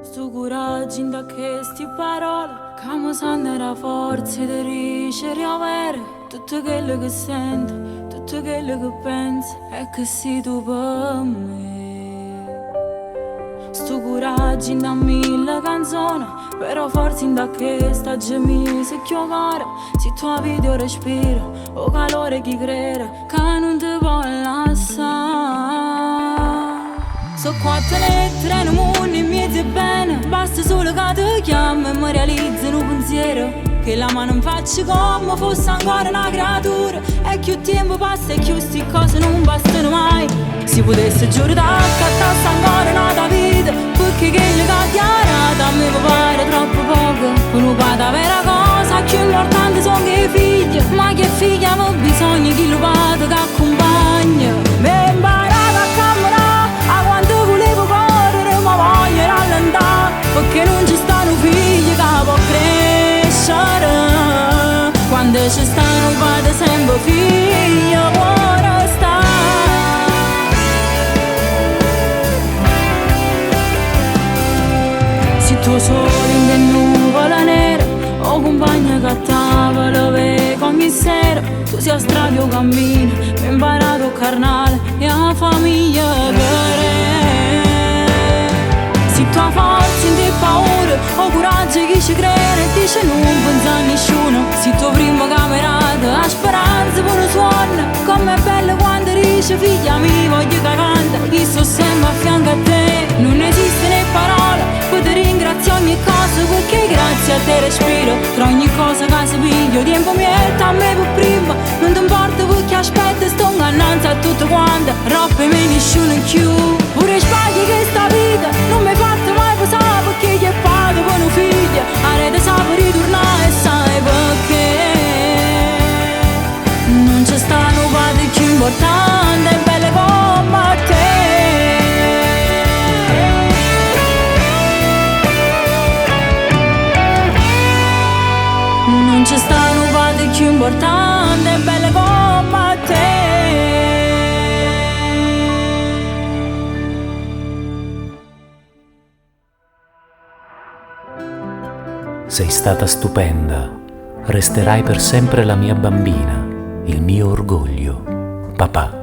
Sto coraggio in da queste parole, che mi sanno la forza di riavere tutto quello che sento, tutto quello che penso, è che sei tu per me. Sto coraggio in da mille canzoni, però forse in da questa mi se chiamare, se tu vedi o respiro, o calore che crede, che non ti vuole lasciare. So quattro lettere, non mondo in mezzo bene, basta solo che ti chiamo e mi realizzo un pensiero, che la mano non faccio come fosse ancora una creatura, e più tempo passa e più queste cose non bastano mai. Si potesse giurare che accattasse ancora un'altra vita, perché quello che ha dichiarato a me mi pare troppo poco. Uno vada vera cosa, più importante sono che figli, ma che figli avevo bisogno che lo vada che accompagna. Mi ho imparato a camminare, a quanto volevo correre, ma voglio rallentare, perché non ci stanno figli che può crescere. Quando ci stanno vado sempre figlio, vuole stare. Se tu solo in che nuvola nera, o compagna che a tavola vedo ogni sera, tu sia strada o cammino, mi ho imparato carnale e a famiglia per. Se tu hai forza in te paura, o coraggio che ci crede e dice non pensa a nessuno. Se tu prima camerata, la speranza pure suona, com'è bello quando dice figlia mi voglio che canta, io sto sempre a fianco a te. Non esiste né parole, poi ti ringrazio ogni cosa, perché grazie a te respiro, tra ogni cosa che si piglio, tempo mietto a me per prima, non ti importa perché aspetta, sto ingannanza a tutto quanto, roba me nessuno in più, pure sbagli che sta vita, non mi fatto mai passare, perché gli è pago per un figlio, a rete sa per ritornare e sai perché, non c'è stato padre più importante, è belle come te. Non c'è stato padre più importante, belle come te. Sei stata stupenda, resterai per sempre la mia bambina, il mio orgoglio, papà.